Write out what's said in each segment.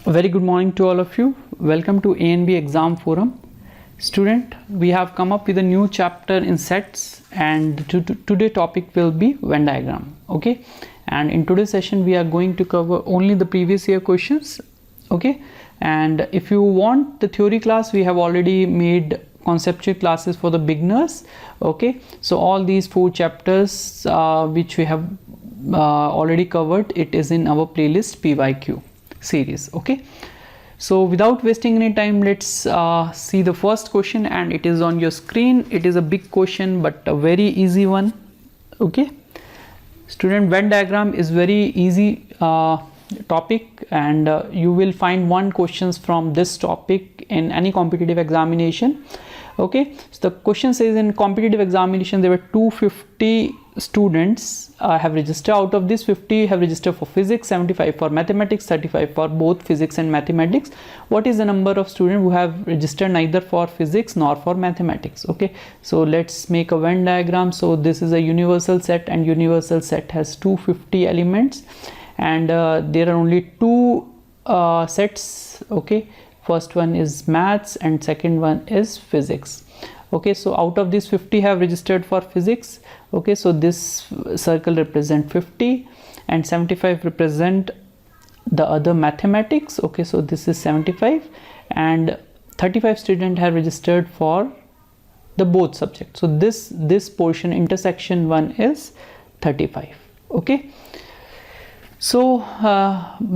A very good morning to all of you. Welcome to A&B Exam Forum. Student, we have come up with a new chapter in sets, and today topic will be Venn diagram. Okay, and in today's session we are going to cover only the previous year questions. Okay, and if you want the theory class, we have already made conceptual classes for the beginners. Okay, so all these 4 chapters which we have already covered, it is in our playlist PYQ series. Okay, so without wasting any time, let's see the first question, and it is on your screen. It is a big question but a very easy one. Okay, student, Venn diagram is very easy topic, and you will find one questions from this topic in any competitive examination. Okay, so the question says in competitive examination there were 250 students have registered. Out of this, 50 have registered for physics, 75 for mathematics, 35 for both physics and mathematics. What is the number of students who have registered neither for physics nor for mathematics? Okay, so let's make a Venn diagram. So this is a universal set, and universal set has 250 elements, and there are only 2 sets. Okay, first one is maths and second one is physics. Okay, so out of these, 50 have registered for physics. Okay, so this circle represent 50 and 75 represent the other mathematics. Okay, so this is 75, and 35 students have registered for the both subjects. So this portion, intersection 1, is 35. Okay, so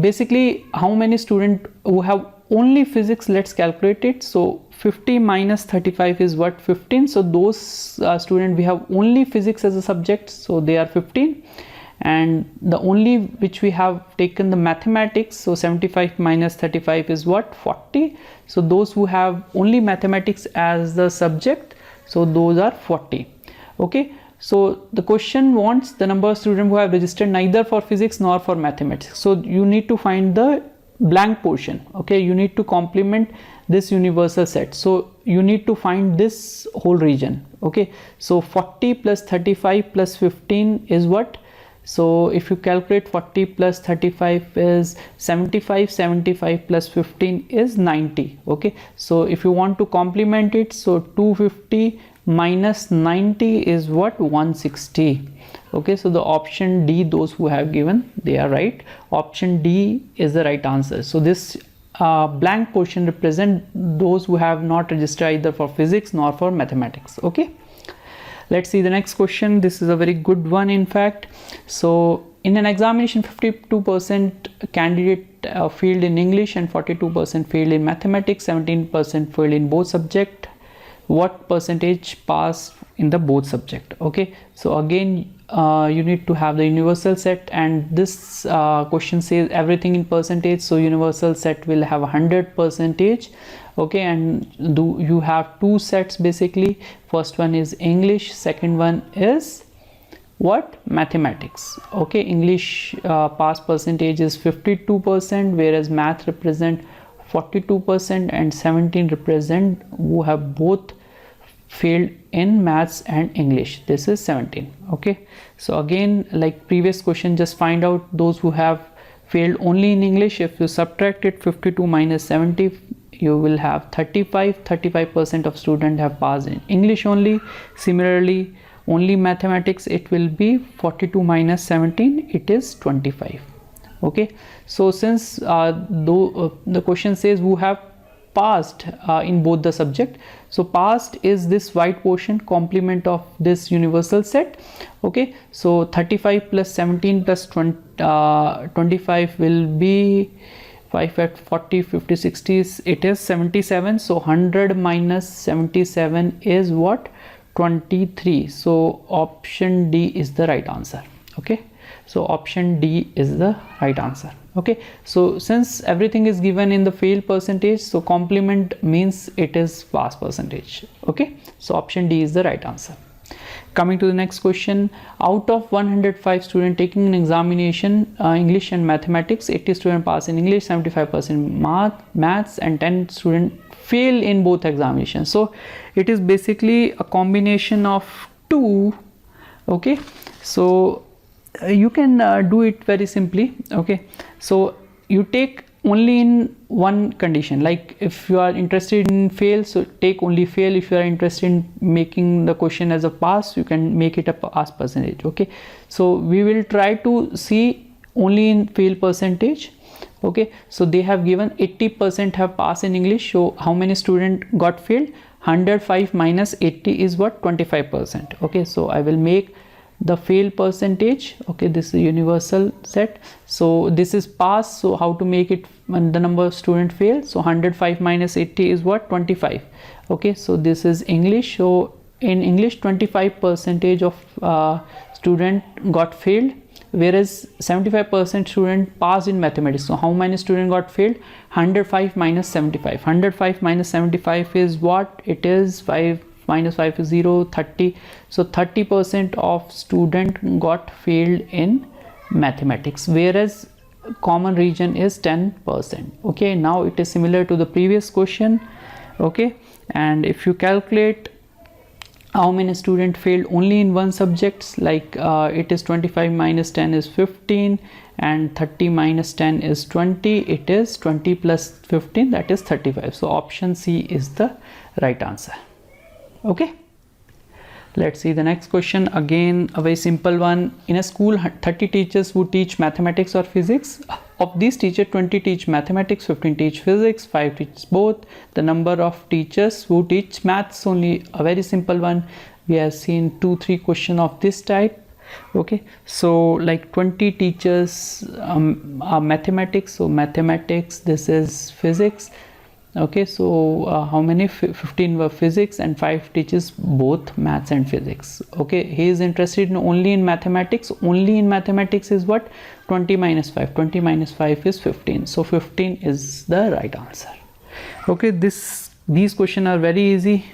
basically how many students who have only physics, let's calculate it. So 50 minus 35 is what? 15. So those students, we have only physics as a subject, so they are 15, and the only which we have taken the mathematics, so 75 minus 35 is what? 40. So those who have only mathematics as the subject, so those are 40. Okay, so the question wants the number of students who have registered neither for physics nor for mathematics. So you need to find the blank portion. Okay, you need to complement this universal set, so you need to find this whole region. Okay, so 40 plus 35 plus 15 is what? So if you calculate 40 plus 35 is 75, 75 plus 15 is 90. Okay, so if you want to complement it, so 250 minus 90 is what? 160. Okay, so the option D, those who have given, they are right. Option D is the right answer. So this blank portion represent those who have not registered either for physics nor for mathematics. Okay, let's see the next question. This is a very good one, in fact. So in an examination, 52% candidate failed in English and 42% failed in mathematics, 17% failed in both subject. What percentage passed in the both subject? Okay, so again you need to have the universal set, and this question says everything in percentage, so universal set will have 100%. Okay, and you have 2 sets basically. First one is English, second one is what? Mathematics. Okay, English pass percentage is 52%, whereas math represent 42%, and 17 represent who have both failed in maths and English. This is 17. Okay, so again, like previous question, just find out those who have failed only in English. If you subtract it, 52 minus 70, you will have 35% of students have passed in English only. Similarly, only mathematics, it will be 42 minus 17, it is 25. Okay, so since the question says who have passed in both the subject, so passed is this white portion, complement of this universal set. Okay, so 35 plus 17 plus 25 will be 5 at 40, 50, 60, it is 77. So 100 minus 77 is what? 23. So option D is the right answer. Okay, so option D is the right answer. Okay, so since everything is given in the fail percentage, so complement means it is pass percentage. Okay, so option D is the right answer. Coming to the next question, out of 105 students taking an examination, English and mathematics, 80 students pass in English, 75% maths, and 10 students fail in both examinations. So it is basically a combination of 2. Okay, so you can do it very simply. Okay, so you take only in one condition, like if you are interested in fail, so take only fail. If you are interested in making the question as a pass, you can make it a pass percentage. Okay, so we will try to see only in fail percentage. Okay, so they have given 80% have passed in English. So how many students got failed? 105 minus 80 is what? 25%. Okay, so I will make the fail percentage. Okay, this is universal set, so this is pass. So how to make it when the number of student fail? So 105 minus 80 is what? 25. Okay, so this is English. So in English 25% of student got failed, whereas 75% student passed in mathematics. So how many students got failed? 105 minus 75. 105 minus 75 is what? It is 5 minus 5 is 0, 30. So 30% of student got failed in mathematics, whereas common region is 10%. Okay, now it is similar to the previous question. Okay, and if you calculate how many students failed only in one subject, like it is 25 minus 10 is 15 and 30 minus 10 is 20. It is 20 plus 15, that is 35. So option C is the right answer. Okay, let's see the next question. Again a very simple one. In a school 30 teachers who teach mathematics or physics. Of these teachers 20 teach mathematics, 15 teach physics, 5 teach both. The number of teachers who teach maths only. A very simple one. We have seen 2-3 questions of this type. Okay, so like 20 teachers are mathematics, so mathematics, this is physics. Okay, so how many? 15 were physics and 5 teaches both maths and physics. Okay, he is interested in only in mathematics. Only in mathematics is what? 20 minus 5. 20 minus 5 is 15. So 15 is the right answer. Okay, these questions are very easy.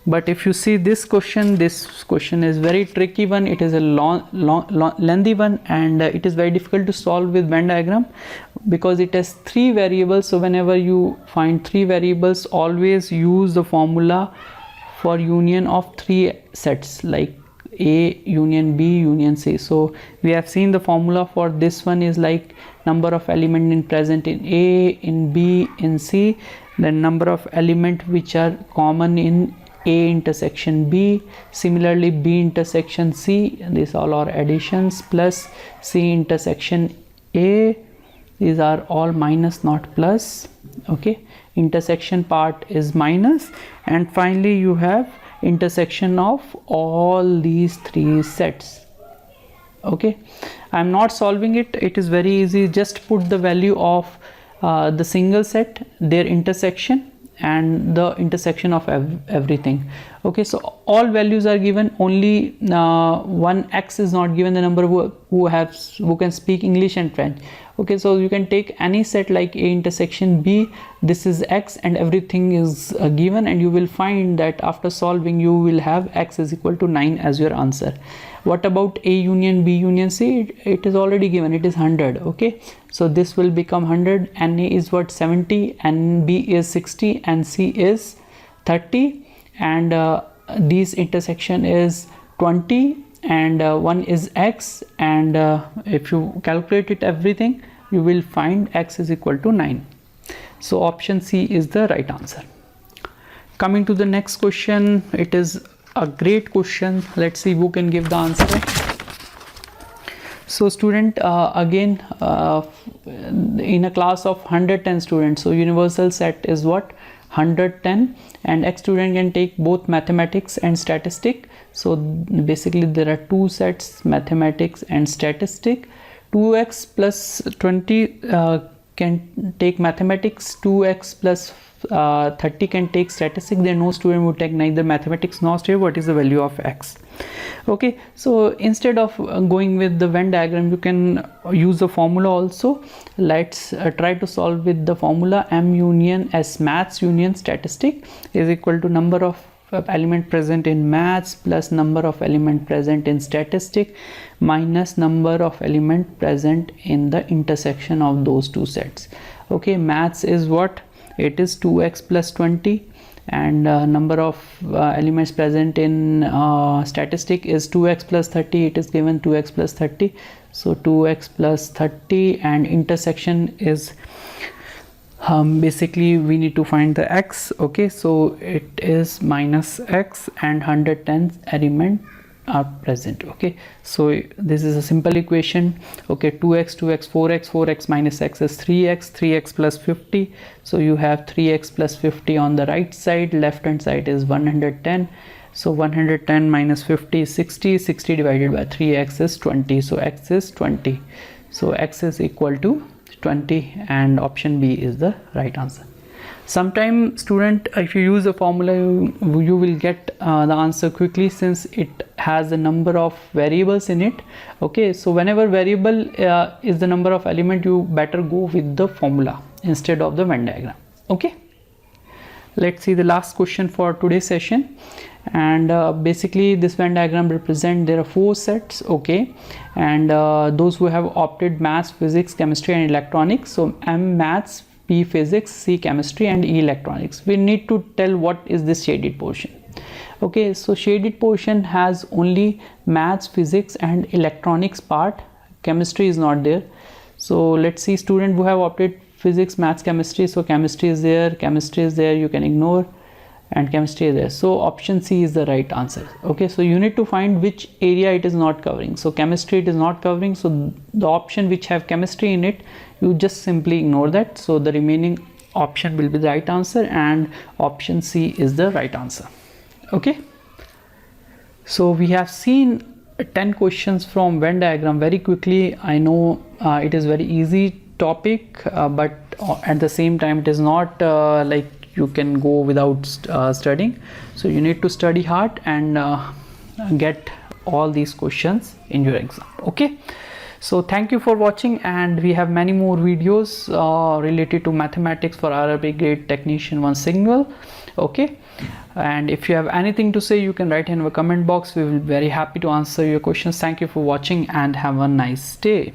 But if you see this question is very tricky one. It is a lengthy one, and it is very difficult to solve with Venn diagram because it has 3 variables. So whenever you find 3 variables, always use the formula for union of 3 sets, like A union B union C. So we have seen the formula for this one is like number of element in present in A, in B, in C, then number of element which are common in A intersection B, similarly B intersection C, these all are additions, plus C intersection A, these are all minus not plus. Okay, intersection part is minus, and finally you have intersection of all these 3 sets. Okay, I am not solving it, it is very easy. Just put the value of the single set, their intersection, and the intersection of everything. Okay, so all values are given, only one X is not given, the number who can speak English and French. Okay, so you can take any set like A intersection B, this is X, and everything is given, and you will find that after solving you will have X is equal to 9 as your answer. What about A union B union C? It is already given, it is 100. Okay, so this will become 100, and A is what? 70, and B is 60, and C is 30, and this intersection is 20, and one is X, and if you calculate it everything, you will find X is equal to 9. So option C is the right answer. Coming to the next question, it is a great question. Let's see who can give the answer. So student, again in a class of 110 students, so universal set is what? 110, and X student can take both mathematics and statistic. So basically there are 2 sets, mathematics and statistic. 2x plus 20 can take mathematics, 2x plus 30 can take statistics. Then no student would take neither mathematics nor statistic. What is the value of X? Okay, so instead of going with the Venn diagram, you can use the formula also. Let's try to solve with the formula. M union S maths union statistic is equal to number of element present in maths plus number of element present in statistic minus number of element present in the intersection of those 2 sets. Okay, maths is what? It is 2x plus 20, and number of elements present in statistic is 2x plus 30. It is given 2x plus 30, so 2x plus 30, and intersection is Basically we need to find the x. Okay, so it is minus x and 110 element are present. Okay, so this is a simple equation. Okay, 2x 2x 4x 4x minus x is 3x 3x plus 50. So you have 3x plus 50 on the right side, left hand side is 110. So 110 minus 50 is 60, 60 divided by 3x is 20, so x is 20. So x is equal to 20 and option B is the right answer. Sometime student, if you use the formula, you will get the answer quickly, since it has a number of variables in it. Okay, so whenever variable is the number of element, you better go with the formula instead of the Venn diagram. Okay, let's see the last question for today's session. And basically this Venn diagram represent, there are 4 sets. Okay, and those who have opted maths, physics, chemistry and electronics, so M maths, P physics, C chemistry and E electronics, we need to tell what is this shaded portion. Okay, so shaded portion has only maths, physics and electronics part, chemistry is not there. So let's see, student who have opted physics, maths, chemistry, so chemistry is there, you can ignore, and chemistry is there, so option C is the right answer. Okay, so you need to find which area it is not covering. So chemistry it is not covering, so the option which have chemistry in it, you just simply ignore that. So the remaining option will be the right answer and option C is the right answer. Okay, so we have seen 10 questions from Venn diagram very quickly. I know it is very easy topic, but at the same time it is not like you can go without studying. So you need to study hard and get all these questions in your exam. Okay, so thank you for watching, and we have many more videos related to mathematics for RRB grade technician 1 signal. Okay, and if you have anything to say, you can write in the comment box. We will be very happy to answer your questions. Thank you for watching and have a nice day.